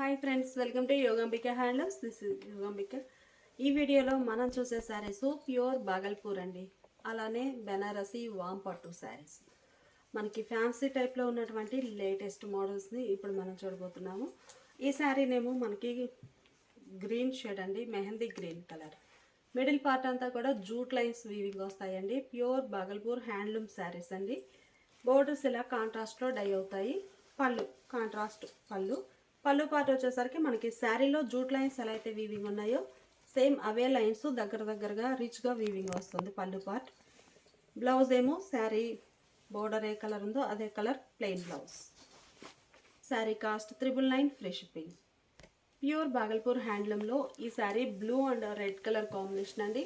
Hi friends, welcome to Yogambika handlooms. This is Yogambika. ఈ వీడియోలో మనం చూసే శారీస్ ప్యూర్ బాగల్పూర్ అండి, అలానే బెనారసి వామ్ పట్టు శారీస్. మనకి ఫ్యాన్సీ టైప్లో ఉన్నటువంటి లేటెస్ట్ మోడల్స్ని ఇప్పుడు మనం చూడబోతున్నాము. ఈ శారీనేమో మనకి గ్రీన్ షేడ్ అండి, mehndi green colour. Middle part అంతా కూడా జూట్ లైన్స్ వీవింగ్ వస్తాయండి. ప్యూర్ బాగల్పూర్ హ్యాండ్లూమ్ శారీస్ అండి. బోర్డర్స్ ఇలా కాంట్రాస్ట్లో డై అవుతాయి. పళ్ళు కాంట్రాస్ట్ పళ్ళు పార్ట్ వచ్చేసరికి మనకి శారీలో జూట్ లైన్స్ ఎలా అయితే వీవింగ్ ఉన్నాయో సేమ్ అవే లైన్స్ దగ్గరగా రిచ్గా వీవింగ్ వస్తుంది పళ్ళు పార్ట్. బ్లౌజ్ ఏమో శారీ బోర్డర్ ఏ కలర్ ఉందో అదే colour plain blouse. Sari cost 999 free shipping. Pure Bhagalpur హ్యాండ్లూమ్లో ఈ sari blue and red colour combination అండి.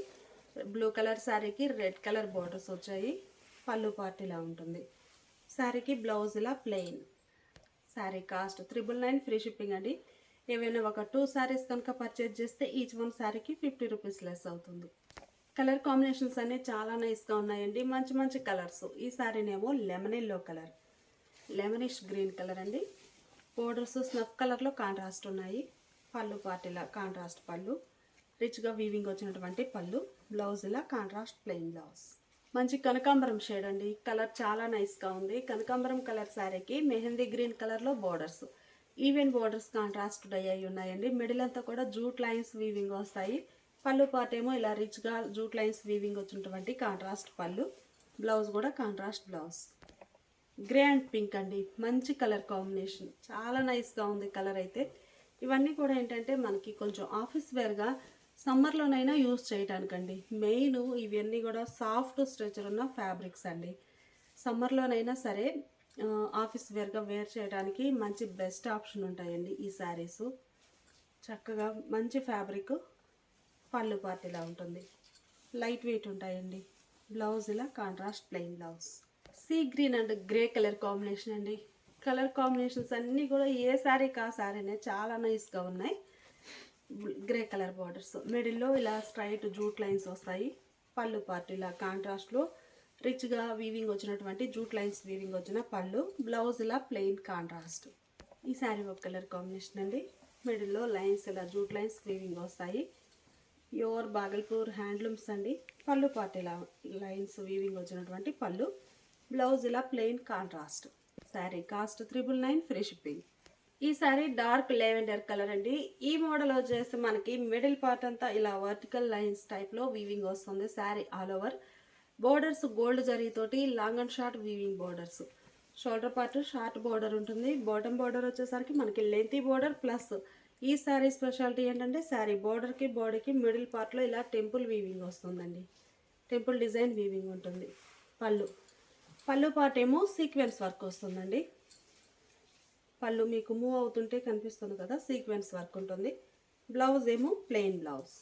బ్లూ కలర్ శారీకి రెడ్ కలర్ బోర్డర్స్ వచ్చాయి. పళ్ళు పార్ట్ ఇలా ఉంటుంది. శారీకి బ్లౌజ్ ఇలా plain. Sari cost 999 free shipping అండి. ఏవైనా ఒక 2 శారీస్ కనుక పర్చేజ్ చేస్తే ఈచ్ వన్ శారీకి 50 రూపీస్ లెస్ అవుతుంది. కలర్ కాంబినేషన్స్ అన్నీ చాలా నైస్గా ఉన్నాయండి, మంచి కలర్స్. ఈ శారీనేమో lemon yellow colour, lemonish green colour అండి. బోర్డర్స్ స్నఫ్ కలర్లో కాంట్రాస్ట్ ఉన్నాయి. పళ్ళు పార్ట్ ఇలా కాంట్రాస్ట్ పళ్ళు, రిచ్గా వీవింగ్ వచ్చినటువంటి పళ్ళు. బ్లౌజ్ ఇలా కాంట్రాస్ట్ ప్లెయిన్ బ్లౌజ్. మంచి కనకాంబరం షేడ్ అండి, కలర్ చాలా నైస్గా ఉంది. కనకాంబరం కలర్ శారీకి మెహందీ గ్రీన్ కలర్లో borders, even borders contrast dye అయి ఉన్నాయండి. మిడిల్ అంతా కూడా జూట్ లైన్స్ వీవింగ్ వస్తాయి. పళ్ళు పార్ట్ ఏమో ఇలా రిచ్గా జూట్ లైన్స్ వీవింగ్ వచ్చినటువంటి కాంట్రాస్ట్ పళ్ళు. బ్లౌజ్ కూడా contrast blouse. Grey and pink అండి, మంచి కలర్ కాంబినేషన్, చాలా నైస్గా ఉంది కలర్ అయితే. ఇవన్నీ కూడా ఏంటంటే మనకి కొంచెం ఆఫీస్ వేర్గా సమ్మర్లోనైనా యూజ్ చేయడానికండి. మెయిన్ ఇవన్నీ కూడా సాఫ్ట్ స్ట్రెచర్ ఉన్న ఫ్యాబ్రిక్స్ అండి. సమ్మర్లోనైనా సరే ఆఫీస్ వేర్గా వేర్ చేయడానికి మంచి బెస్ట్ ఆప్షన్ ఉంటాయండి ఈ శారీస్. చక్కగా మంచి ఫ్యాబ్రిక్. పళ్ళు పార్ట్ ఇలా ఉంటుంది, లైట్ వెయిట్ ఉంటాయండి. బ్లౌజ్ ఇలా contrast plain blouse. Sea green and grey colour combination అండి. కలర్ కాంబినేషన్స్ అన్నీ కూడా ఏ శారీకి ఆ శారీనే చాలా నైస్గా ఉన్నాయి. గ్రే కలర్ బార్డర్స్, మిడిల్లో ఇలా స్ట్రైట్ జూట్ లైన్స్ వస్తాయి. పళ్ళు పార్ట్ ఇలా కాంట్రాస్ట్లో రిచ్గా వీవింగ్ వచ్చినటువంటి జూట్ లైన్స్ వీవింగ్ వచ్చిన పళ్ళు. బ్లౌజ్ ఇలా ప్లెయిన్ కాంట్రాస్ట్. ఈ శారీ ఒక కలర్ కాంబినేషన్ అండి. మిడిల్లో లైన్స్ ఇలా జూట్ లైన్స్ వీవింగ్ వస్తాయి. ప్యూర్ బాగల్పూర్ హ్యాండ్లూమ్స్ అండి. పళ్ళు పార్ట్ ఇలా లైన్స్ వీవింగ్ వచ్చినటువంటి పళ్ళు. బ్లౌజ్ ఇలా plain contrast. Sari cost 999 free shipping. ఈ శారీ డార్క్ లెవెండర్ కలర్ అండి. ఈ మోడల్ వచ్చేసి మనకి మిడిల్ పార్ట్ అంతా ఇలా వర్టికల్ లైన్స్ టైప్లో వీవింగ్ వస్తుంది. Sari all over borders gold జరీతోటి long and short weaving borders. Shoulder part short border ఉంటుంది. బాటమ్ బోర్డర్ వచ్చేసరికి మనకి లెంతీ బోర్డర్ ప్లస్ ఈ శారీ స్పెషాలిటీ ఏంటంటే శారీ బోర్డర్కి బాడీకి మిడిల్ పార్ట్లో ఇలా టెంపుల్ వీవింగ్ వస్తుందండి. టెంపుల్ డిజైన్ వీవింగ్ ఉంటుంది. పళ్ళు పార్ట్ ఏమో సీక్వెన్స్ వర్క్ వస్తుందండి. పళ్ళు మీకు మూవ్ అవుతుంటే కనిపిస్తుంది కదా, సీక్వెన్స్ వర్క్ ఉంటుంది. బ్లౌజ్ ఏమో ప్లెయిన్ బ్లౌజ్.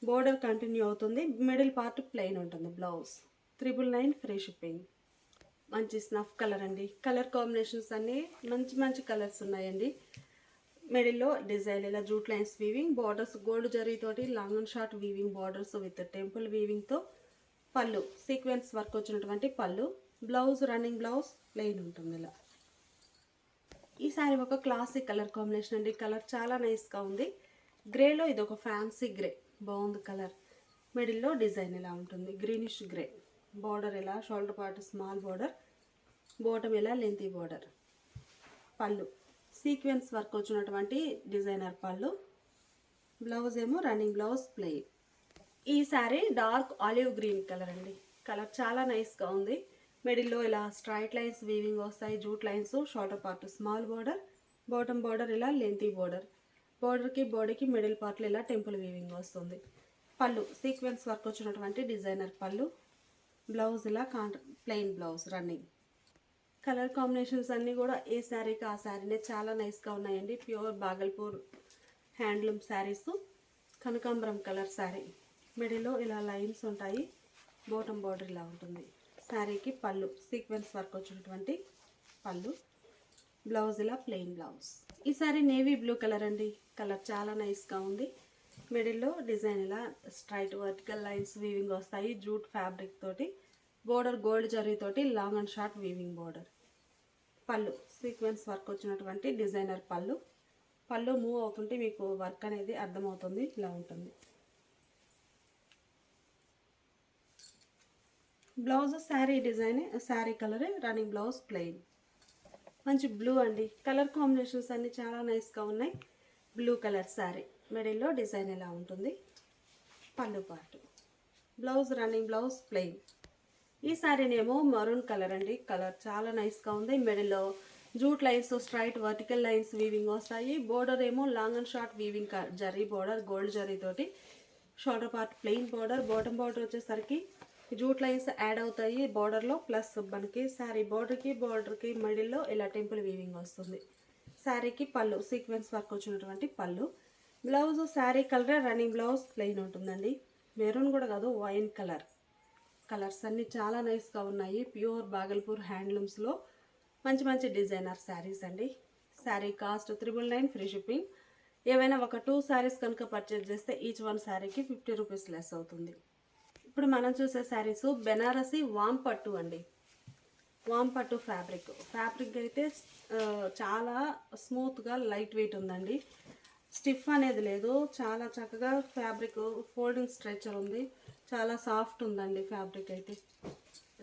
బోర్డర్ కంటిన్యూ అవుతుంది, మిడిల్ పార్ట్ ప్లెయిన్ ఉంటుంది. Blouse 999 free shipping. మంచి స్నఫ్ కలర్ అండి. కలర్ కాంబినేషన్స్ అన్నీ మంచి కలర్స్ ఉన్నాయండి. మిడిల్లో డిజైన్ ఇలా jute lines weaving, borders gold జరీతోటి long and short weaving borders with temple వీవింగ్తో. పళ్ళు సీక్వెన్స్ వర్క్ వచ్చినటువంటి పళ్ళు. బ్లౌజ్ రన్నింగ్ బ్లౌజ్ ప్లెయిన్ ఉంటుంది ఇలా. ఈ శారీ ఒక క్లాసిక్ కలర్ కాంబినేషన్ అండి. కలర్ చాలా నైస్గా ఉంది. గ్రేలో ఇది ఒక ఫ్యాన్సీ గ్రే, బాగుంది కలర్. మిడిల్లో డిజైన్ ఇలా ఉంటుంది, గ్రీనిష్ గ్రే. బార్డర్ ఇలా shoulder part small border, bottom ఇలా లెంతీ బార్డర్. పళ్ళు సీక్వెన్స్ వర్క్ వచ్చినటువంటి డిజైనర్ పళ్ళు. బ్లౌజ్ ఏమో రన్నింగ్ బ్లౌజ్ ప్లెయిన్. ఈ sari dark olive green colour అండి. కలర్ చాలా నైస్గా ఉంది. మిడిల్లో ఇలా స్ట్రైట్ లైన్స్ వీవింగ్ వస్తాయి, jute lines. Shoulder part small border, bottom border ఇలా లెంతీ బార్డర్. బార్డర్కి బాడీకి మిడిల్ పార్ట్లో ఇలా టెంపుల్ వీవింగ్ వస్తుంది. పళ్ళు సీక్వెన్స్ వర్క్ వచ్చినటువంటి డిజైనర్ పళ్ళు. బ్లౌజ్ ఇలా plain blouse running. Colour combinations అన్నీ కూడా ఏ శారీకి ఆ శారీనే చాలా నైస్గా ఉన్నాయండి. Pure Bhagalpur handloom saris. కనకాంబరం కలర్ శారీ, మిడిల్లో ఇలా లైన్స్ ఉంటాయి. బాటమ్ బార్డర్ ఇలా ఉంటుంది. శారీకి పళ్ళు సీక్వెన్స్ వర్క్ వచ్చినటువంటి పళ్ళు. బ్లౌజ్ ఇలా ప్లెయిన్ బ్లౌజ్. ఈ శారీ నేవీ బ్లూ కలర్ అండి. కలర్ చాలా నైస్గా ఉంది. మిడిల్లో డిజైన్ ఇలా స్ట్రైట్ వర్టికల్ లైన్స్ వీవింగ్ వస్తాయి జూట్ ఫ్యాబ్రిక్ తోటి. బోర్డర్ గోల్డ్ జరీతోటి long and short weaving border. పళ్ళు సీక్వెన్స్ వర్క్ వచ్చినటువంటి డిజైనర్ పళ్ళు. పళ్ళు మూవ్ అవుతుంటే మీకు వర్క్ అనేది అర్థమవుతుంది. ఇలా ఉంటుంది. Blouse sari design, sari colour, running blouse plain. మంచి బ్లూ అండి. కలర్ కాంబినేషన్స్ అన్నీ చాలా నైస్గా ఉన్నాయి. బ్లూ కలర్ శారీ, మిడిల్లో డిజైన్ ఎలా ఉంటుంది. పళ్ళు part. Blouse running blouse plain. ఈ శారీనేమో మరూన్ కలర్ అండి. కలర్ చాలా నైస్గా ఉంది. మిడిల్లో jute lines, straight vertical lines weaving వస్తాయి. బోర్డర్ ఏమో లాంగ్ అండ్ షార్ట్ వీవింగ్ జరీ బోర్డర్, గోల్డ్ జరీ తోటి. Shoulder part plain border. Bottom border వచ్చేసరికి జూట్ లైన్స్ యాడ్ అవుతాయి బోర్డర్లో. ప్లస్ మనకి శారీ బోర్డర్కి మిడిల్లో ఇలా టెంపుల్ వీవింగ్ వస్తుంది. శారీకి పళ్ళు సీక్వెన్స్ వర్క్ వచ్చినటువంటి పళ్ళు. Blouse sari colour, running blouse plain ఉంటుందండి. మెరూన్ కూడా కాదు, వైన్ కలర్. కలర్స్ అన్నీ చాలా నైస్గా ఉన్నాయి. ప్యూర్ బాగల్పూర్ హ్యాండ్లూమ్స్లో మంచి మంచి డిజైనర్ శారీస్ అండి. Sari cost 999 free shipping. ఏవైనా ఒక 2 శారీస్ కనుక పర్చేజ్ చేస్తే ఈచ్ వన్ శారీకి 50 రూపీస్ లెస్ అవుతుంది. ఇప్పుడు మనం చూసే శారీస్ బెనారసి వామ్ పట్టు అండి. వామ్ పట్టు ఫ్యాబ్రిక్ అయితే చాలా స్మూత్గా లైట్ వెయిట్ ఉందండి. స్టిఫ్ అనేది లేదు. చాలా చక్కగా ఫ్యాబ్రిక్ ఫోల్డింగ్ స్ట్రెచర్ ఉంది. చాలా సాఫ్ట్ ఉందండి ఫ్యాబ్రిక్ అయితే.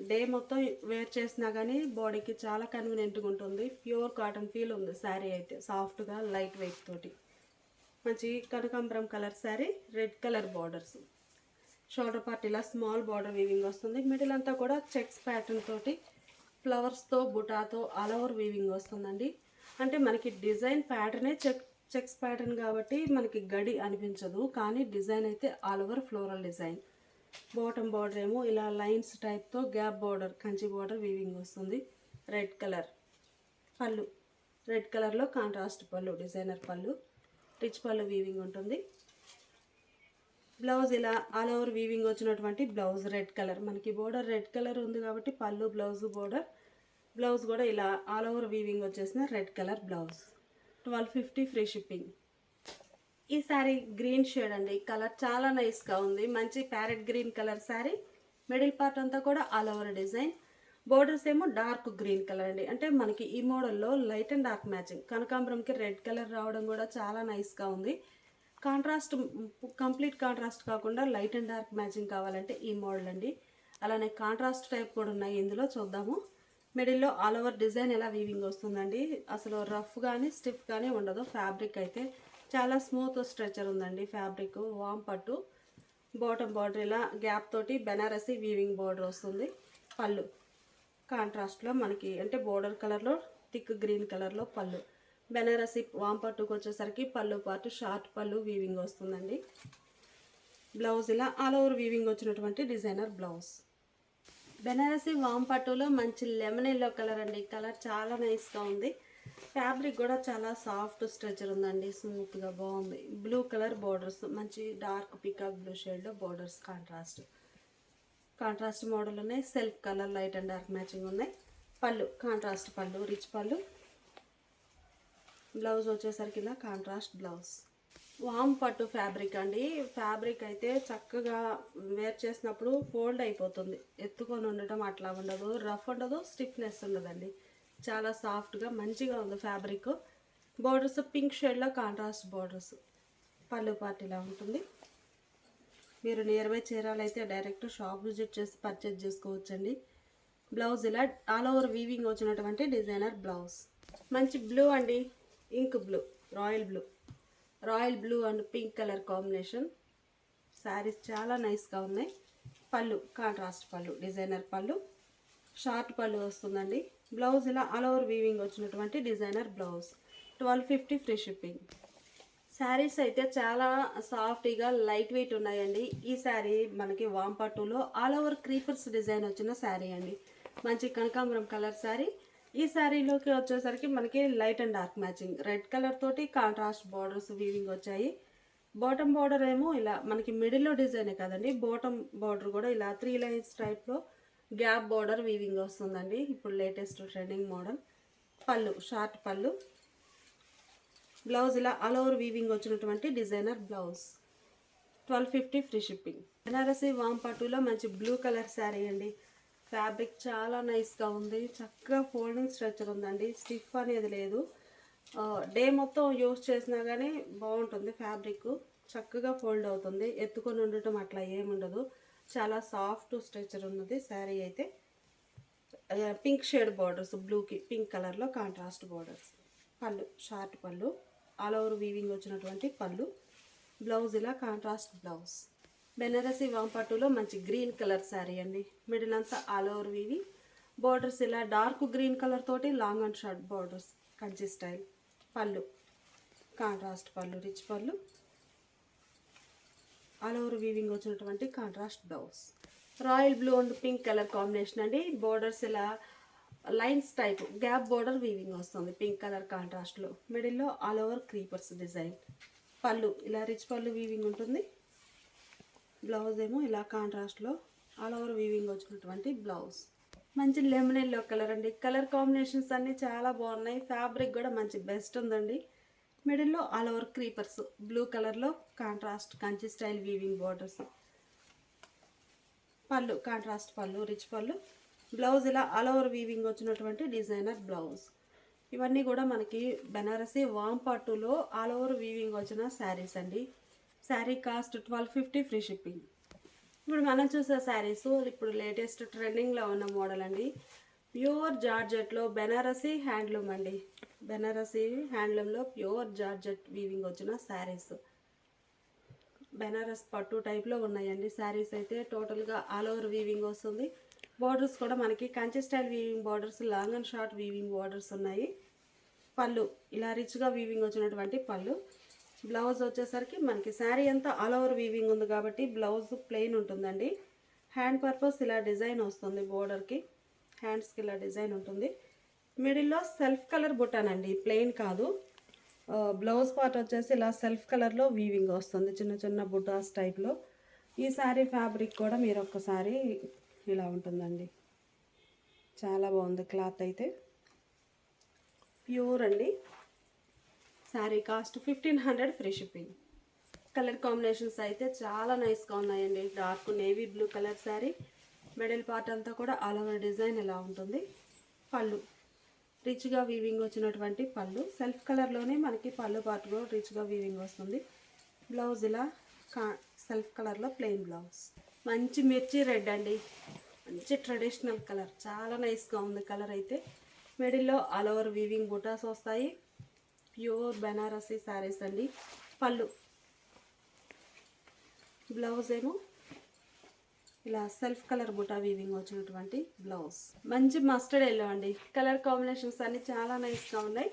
డే మొత్తం వేర్ చేసినా కానీ బాడీకి చాలా కన్వీనియంట్గా ఉంటుంది. ప్యూర్ కాటన్ ఫీల్ ఉంది శారీ అయితే, సాఫ్ట్గా లైట్ వెయిట్ తోటి. మంచి కనకాంబరం colour sari, red colour borders. Shoulder part ఇలా స్మాల్ బార్డర్ వీవింగ్ వస్తుంది. మిడిల్ అంతా కూడా చెక్స్ ప్యాటర్న్ తోటి ఫ్లవర్స్తో బుటాతో ఆల్ ఓవర్ వీవింగ్ వస్తుందండి. అంటే మనకి డిజైన్ ప్యాటర్నే చెక్స్ ప్యాటర్న్ కాబట్టి మనకి గడి అనిపించదు, కానీ డిజైన్ అయితే all over floral design. Bottom border ఏమో ఇలా లైన్స్ టైప్తో gap border, Kanchi border weaving వస్తుంది. రెడ్ కలర్ పళ్ళు, రెడ్ కలర్లో కాంట్రాస్ట్ పళ్ళు, డిజైనర్ పళ్ళు, రిచ్ పళ్ళు వీవింగ్ ఉంటుంది. బ్లౌజ్ ఇలా ఆల్ ఓవర్ వీవింగ్ వచ్చినటువంటి బ్లౌజ్ రెడ్ కలర్. మనకి బోర్డర్ రెడ్ కలర్ ఉంది కాబట్టి పళ్ళు, బ్లౌజ్ కూడా ఇలా ఆల్ ఓవర్ వీవింగ్ వచ్చేసిన red colour blouse. 1250 free shipping. ఈ శారీ గ్రీన్ షేడ్ అండి. కలర్ చాలా నైస్గా ఉంది. మంచి parrot green colour sari. Middle part అంతా కూడా ఆల్ ఓవర్ డిజైన్. బోర్డర్స్ ఏమో డార్క్ గ్రీన్ కలర్ అండి. అంటే మనకి ఈ మోడల్లో లైట్ అండ్ డార్క్ మ్యాచింగ్. కనకాంబరంకి రెడ్ కలర్ రావడం కూడా చాలా నైస్గా ఉంది. కాంట్రాస్ట్, కంప్లీట్ కాంట్రాస్ట్ కాకుండా లైట్ అండ్ డార్క్ మ్యాచింగ్ కావాలంటే ఈ మోడల్ అండి. అలానే కాంట్రాస్ట్ టైప్ కూడా ఉన్నాయి, ఇందులో చూద్దాము. మిడిల్లో ఆల్ ఓవర్ డిజైన్ ఎలా వీవింగ్ వస్తుందండి. అసలు రఫ్ కానీ స్టిఫ్ కానీ ఉండదు. ఫ్యాబ్రిక్ అయితే చాలా స్మూత్ స్ట్రెచర్ ఉందండి ఫ్యాబ్రిక్. వామ్ పట్టు. బాటమ్ బార్డర్ ఇలా గ్యాప్ తోటి బెనారసి వీవింగ్ బార్డర్ వస్తుంది. పళ్ళు కాంట్రాస్ట్లో మనకి అంటే బోర్డర్ కలర్లో థిక్ గ్రీన్ కలర్లో పళ్ళు. బెనారసి వామ్ పట్టుకు వచ్చేసరికి పళ్ళు పాటు షార్ట్ పళ్ళు వీవింగ్ వస్తుందండి. బ్లౌజ్ ఇలా ఆల్ ఓవర్ వీవింగ్ వచ్చినటువంటి డిజైనర్ బ్లౌజ్. బెనారసి వామ్ పట్టులో మంచి లెమన్ ఎల్లో కలర్ అండి. కలర్ చాలా నైస్గా ఉంది. ఫ్యాబ్రిక్ కూడా చాలా సాఫ్ట్ స్ట్రెచర్ ఉందండి, స్మూత్గా బాగుంది. బ్లూ కలర్ బార్డర్స్, మంచి డార్క్ పికాక్ బ్లూ షేడ్లో బార్డర్స్. కాంట్రాస్ట్ మోడల్ ఉన్నాయి. Self colour light and dark matching ఉన్నాయి. పళ్ళు కాంట్రాస్ట్ పళ్ళు, రిచ్ పళ్ళు. బ్లౌజ్ వచ్చేసరికి ఇలా కాంట్రాస్ట్ బ్లౌజ్. వామ్ పట్టు ఫ్యాబ్రిక్ అండి. ఫ్యాబ్రిక్ అయితే చక్కగా వేర్ చేసినప్పుడు ఫోల్డ్ అయిపోతుంది. ఎత్తుకొని ఉండటం అట్లా ఉండదు, రఫ్ ఉండదు, స్టిఫ్నెస్ ఉండదండి. చాలా సాఫ్ట్గా మంచిగా ఉంది ఫ్యాబ్రిక్. బార్డర్స్ పింక్ షేడ్లో కాంట్రాస్ట్ బార్డర్స్. పళ్ళు పార్ట్ ఇలా ఉంటుంది. మీరు నియర్ బై చేరాలైతే డైరెక్ట్ షాప్ విజిట్ చేసి పర్చేజ్ చేసుకోవచ్చండి. బ్లౌజ్ ఇలా ఆల్ ఓవర్ వీవింగ్ వచ్చినటువంటి డిజైనర్ బ్లౌజ్. మంచి బ్లూ అండి, ink blue, royal blue and pink colour combination. Saris చాలా నైస్గా ఉన్నాయి. పళ్ళు కాంట్రాస్ట్ పళ్ళు, డిజైనర్ పళ్ళు, షార్ట్ పళ్ళు వస్తుందండి. బ్లౌజ్ ఇలా ఆల్ ఓవర్ వీవింగ్ వచ్చినటువంటి designer blouse. 1250 free shipping. Saris అయితే చాలా సాఫ్ట్గా లైట్ వెయిట్ ఉన్నాయండి. ఈ శారీ మనకి వామ్ పట్టులో ఆల్ ఓవర్ క్రీపర్స్ డిజైన్ వచ్చిన శారీ అండి. మంచి కనకాంబరం కలర్ శారీ. ఈ శారీలోకి వచ్చేసరికి మనకి light and dark matching. Red colour తోటి కాంట్రాస్ట్ బార్డర్స్ వీవింగ్ వచ్చాయి. బాటమ్ బార్డర్ ఏమో ఇలా మనకి మిడిల్లో డిజైనే కదండి, బాటమ్ బార్డర్ కూడా ఇలా 3 లైన్స్ టైప్లో గ్యాప్ బార్డర్ వీవింగ్ వస్తుందండి. ఇప్పుడు లేటెస్ట్ ట్రెండింగ్ మోడల్. పళ్ళు షార్ట్ పళ్ళు. బ్లౌజ్ ఇలా ఆల్ ఓవర్ వీవింగ్ వచ్చినటువంటి designer blouse. 1250 free shipping. Banarasi వామ్ పట్టులో మంచి బ్లూ కలర్ శారీ అండి. ఫ్యాబ్రిక్ చాలా నైస్గా ఉంది. చక్కగా ఫోల్డింగ్ స్ట్రక్చర్ ఉందండి. స్టిఫ్ అనేది లేదు. డే మొత్తం యూస్ చేసినా కానీ బాగుంటుంది. ఫ్యాబ్రిక్ చక్కగా ఫోల్డ్ అవుతుంది. ఎత్తుకొని ఉండటం అట్లా ఏముండదు. చాలా సాఫ్ట్ స్ట్రెచర్ ఉన్నది శారీ అయితే. పింక్ షేడ్ బార్డర్స్, బ్లూకి పింక్ కలర్లో కాంట్రాస్ట్ బార్డర్స్. పళ్ళు షార్ట్ పళ్ళు, ఆల్ ఓవర్ వీవింగ్ వచ్చినటువంటి పళ్ళు. బ్లౌజ్ ఇలా కాంట్రాస్ట్ బ్లౌజ్. బెనారసి వాంపట్టులో మంచి గ్రీన్ కలర్ శారీ అండి. మిడిల్ అంతా ఆల్ ఓవర్ వీవింగ్. బార్డర్స్ ఇలా డార్క్ గ్రీన్ కలర్ తోటి long and short borders, Kanchi style. పళ్ళు కాంట్రాస్ట్ పళ్ళు, రిచ్ పళ్ళు. ఆల్ ఓవర్ వీవింగ్ వచ్చినటువంటి contrast blouse. Royal blue and pink colour combination అండి. బోర్డర్స్ ఇలా lines type gap border weaving వస్తుంది pink colour కాంట్రాస్ట్లో. మిడిల్లో ఆల్ ఓవర్ క్రీపర్స్ డిజైన్. పళ్ళు ఇలా రిచ్ పళ్ళు వీవింగ్ ఉంటుంది. బ్లౌజ్ ఏమో ఇలా కాంట్రాస్ట్లో ఆల్ ఓవర్ వీవింగ్ వచ్చినటువంటి బ్లౌజ్. మంచి లెమన్ ఎల్లో కలర్ అండి. కలర్ కాంబినేషన్స్ అన్నీ చాలా బాగున్నాయి. ఫ్యాబ్రిక్ కూడా మంచి బెస్ట్ ఉందండి. మిడిల్లో ఆల్ ఓవర్ క్రీపర్స్, బ్లూ కలర్లో contrast Kanchi style weaving borders. పళ్ళు కాంట్రాస్ట్ పళ్ళు, రిచ్ పళ్ళు. బ్లౌజ్ ఇలా ఆల్ ఓవర్ వీవింగ్ వచ్చినటువంటి డిజైనర్ బ్లౌజ్. ఇవన్నీ కూడా మనకి బెనారసి వాంపట్టులో ఆల్ ఓవర్ వీవింగ్ వచ్చిన శారీస్ అండి. Sari cost 1250 free shipping. ఇప్పుడు మనం చూసే శారీస్ ఇప్పుడు లేటెస్ట్ ట్రెండింగ్లో ఉన్న మోడల్ అండి. ప్యూర్ జార్జెట్లో బెనారసి హ్యాండ్లూమ్ అండి. బెనారసి హ్యాండ్లూమ్లో ప్యూర్ జార్జెట్ వీవింగ్ వచ్చిన శారీస్. బెనారస్ పట్టు టైప్లో ఉన్నాయండి శారీస్ అయితే. టోటల్గా ఆల్ ఓవర్ వీవింగ్ వస్తుంది. బార్డర్స్ కూడా మనకి Kanchi style weaving borders, long and short weaving borders ఉన్నాయి. పళ్ళు ఇలా రిచ్గా వీవింగ్ వచ్చినటువంటి పళ్ళు. బ్లౌజ్ వచ్చేసరికి మనకి శారీ అంతా ఆల్ ఓవర్ వీవింగ్ ఉంది కాబట్టి బ్లౌజ్ ప్లెయిన్ ఉంటుందండి. హ్యాండ్ పర్పస్ ఇలా డిజైన్ వస్తుంది. బోర్డర్కి హ్యాండ్స్కి ఇలా డిజైన్ ఉంటుంది. మిడిల్లో సెల్ఫ్ కలర్ బుట్టానండి, ప్లెయిన్ కాదు. బ్లౌజ్ పార్ట్ వచ్చేసి ఇలా సెల్ఫ్ కలర్లో వీవింగ్ వస్తుంది, చిన్న చిన్న బుటాస్ టైప్లో. ఈ శారీ ఫ్యాబ్రిక్ కూడా మీరు ఒక్కసారి ఇలా ఉంటుందండి. చాలా బాగుంది క్లాత్ అయితే. ప్యూర్ అండి. Sari cost 1500 free shipping. Colour combinations అయితే చాలా నైస్గా ఉన్నాయండి. Dark navy blue colour sari. Middle part అంతా కూడా ఆల్ ఓవర్ డిజైన్ ఇలా ఉంటుంది. పళ్ళు రిచ్గా వీవింగ్ వచ్చినటువంటి పళ్ళు. సెల్ఫ్ కలర్లోనే మనకి పళ్ళు పార్ట్ కూడా రిచ్గా వీవింగ్ వస్తుంది. బ్లౌజ్ ఇలా సెల్ఫ్ కలర్లో ప్లెయిన్ బ్లౌజ్. మంచి మిర్చి రెడ్ అండి. మంచి ట్రెడిషనల్ కలర్, చాలా నైస్గా ఉంది కలర్ అయితే. మిడిల్లో ఆల్ ఓవర్ వీవింగ్ బుటాస్ వస్తాయి. ప్యూర్ బెనారసీ శారీస్ అండి. పళ్ళు బ్లౌజ్ ఏమో ఇలా సెల్ఫ్ కలర్ బుటా వీవింగ్ వచ్చినటువంటి బ్లౌజ్. మంచి మస్టర్డ్ ఎల్లో అండి. కలర్ కాంబినేషన్స్ అన్ని చాలా నైస్గా ఉన్నాయి.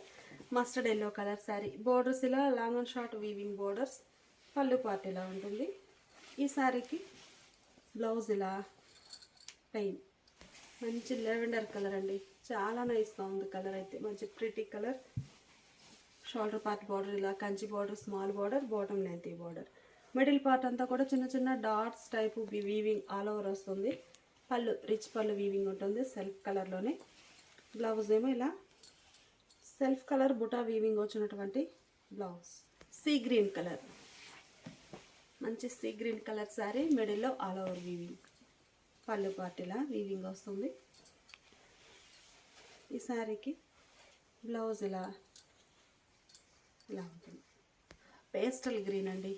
Mustard yellow colour sari. Borders ఇలా long and short weaving borders. పళ్ళు పార్ట్ ఇలా ఉంటుంది. ఈ శారీకి బ్లౌజ్ ఇలా ప్లెయిన్. మంచి లెవెండర్ కలర్ అండి. చాలా నైస్గా ఉంది కలర్ అయితే. మంచి pretty colour. Shoulder part border ఇలా Kanchi border, small border, bottom lengthy border. Middle part అంతా కూడా చిన్న చిన్న dots type weaving all over వస్తుంది. పళ్ళు రిచ్ పళ్ళు వీవింగ్ ఉంటుంది సెల్ఫ్ కలర్లోనే. బ్లౌజ్ ఏమో ఇలా సెల్ఫ్ కలర్ బుటా వీవింగ్ వచ్చినటువంటి బ్లౌజ్. సీ గ్రీన్ కలర్, మంచి సీ గ్రీన్ కలర్ శారీ. మిడిల్లో ఆల్ ఓవర్ వీవింగ్. పళ్ళు పార్ట్ ఇలా వీవింగ్ వస్తుంది. ఈ శారీకి బ్లౌజ్ ఇలా ఉంటుంది. పేస్టల్ గ్రీన్ అండి.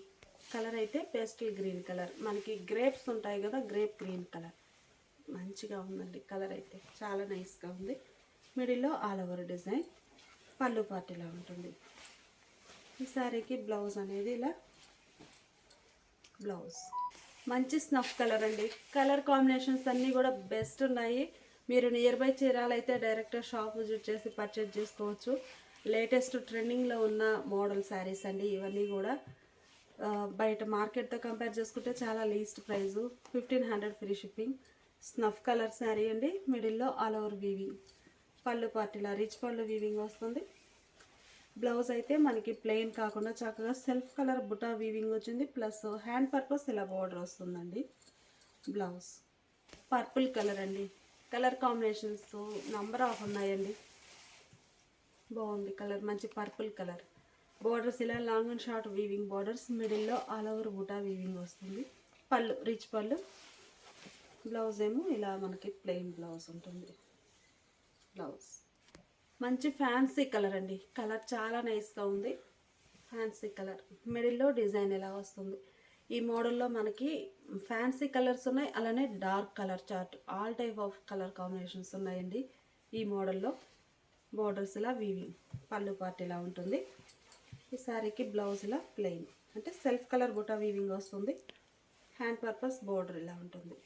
కలర్ అయితే పేస్టల్ గ్రీన్ కలర్. మనకి గ్రేప్స్ ఉంటాయి కదా, గ్రేప్ గ్రీన్ కలర్. మంచిగా ఉందండి కలర్ అయితే. చాలా నైస్గా ఉంది. మిడిల్లో ఆల్ ఓవర్ డిజైన్. పళ్ళు పార్ట్ ఇలా ఉంటుంది. ఈ శారీకి బ్లౌజ్ అనేది ఇలా బ్లౌజ్. మంచి స్నఫ్ కలర్ అండి. కలర్ కాంబినేషన్స్ అన్నీ కూడా బెస్ట్ ఉన్నాయి. మీరు నియర్ బై చీరాలు అయితే డైరెక్ట్గా షాప్ విజిట్ చేసి పర్చేజ్ చేసుకోవచ్చు. లేటెస్ట్ ట్రెండింగ్లో ఉన్న మోడల్ శారీస్ అండి ఇవన్నీ కూడా. బయట మార్కెట్తో కంపేర్ చేసుకుంటే చాలా least price. 1500 free shipping. Snuff colour sari అండి. మిడిల్లో ఆల్ ఓవర్ వీవింగ్. పళ్ళు పార్ట్ ఇలా రిచ్ పళ్ళు వీవింగ్ వస్తుంది. బ్లౌజ్ అయితే మనకి ప్లెయిన్ కాకుండా చక్కగా సెల్ఫ్ కలర్ బుటా వీవింగ్ వచ్చింది. ప్లస్ హ్యాండ్ పర్పస్ ఇలా బార్డర్ వస్తుందండి. బ్లౌజ్ పర్పుల్ కలర్ అండి. కలర్ కాంబినేషన్స్ నంబర్ ఆఫ్ ఉన్నాయండి. బాగుంది కలర్. మంచి పర్పుల్ కలర్. బార్డర్స్ ఇలా long and short weaving borders. మిడిల్లో ఆల్ ఓవర్ బుటా వీవింగ్ వస్తుంది. పళ్ళు రిచ్ పళ్ళు. బ్లౌజ్ ఏమో ఇలా మనకి ప్లెయిన్ బ్లౌజ్ ఉంటుంది. బ్లౌజ్ మంచి ఫ్యాన్సీ కలర్ అండి. కలర్ చాలా నైస్గా ఉంది. ఫ్యాన్సీ కలర్ మిడిల్లో డిజైన్ ఇలా వస్తుంది. ఈ మోడల్లో మనకి ఫ్యాన్సీ కలర్స్ ఉన్నాయి, అలానే dark colour chart, all type of colour combinations ఉన్నాయండి. ఈ మోడల్లో బోర్డర్స్ ఇలా వీవింగ్, పళ్ళు పార్ట్ ఇలా ఉంటుంది. ఈ శారీకి బ్లౌజ్ ఇలా ప్లెయిన్, అంటే సెల్ఫ్ కలర్ బుటా వీవింగ్ వస్తుంది. హ్యాండ్ పర్పస్ బోర్డర్ ఇలా ఉంటుంది.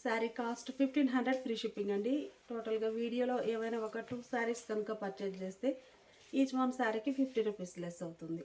శారీ కాస్ట్ 1500 ఫ్రీ షిప్పింగ్ అండి. టోటల్గా వీడియోలో ఏమైనా ఒక 2 శారీస్ కనుక పర్చేజ్ చేస్తే ఈచ్ వన్ శారీకి 50 రూపీస్ లెస్ అవుతుంది.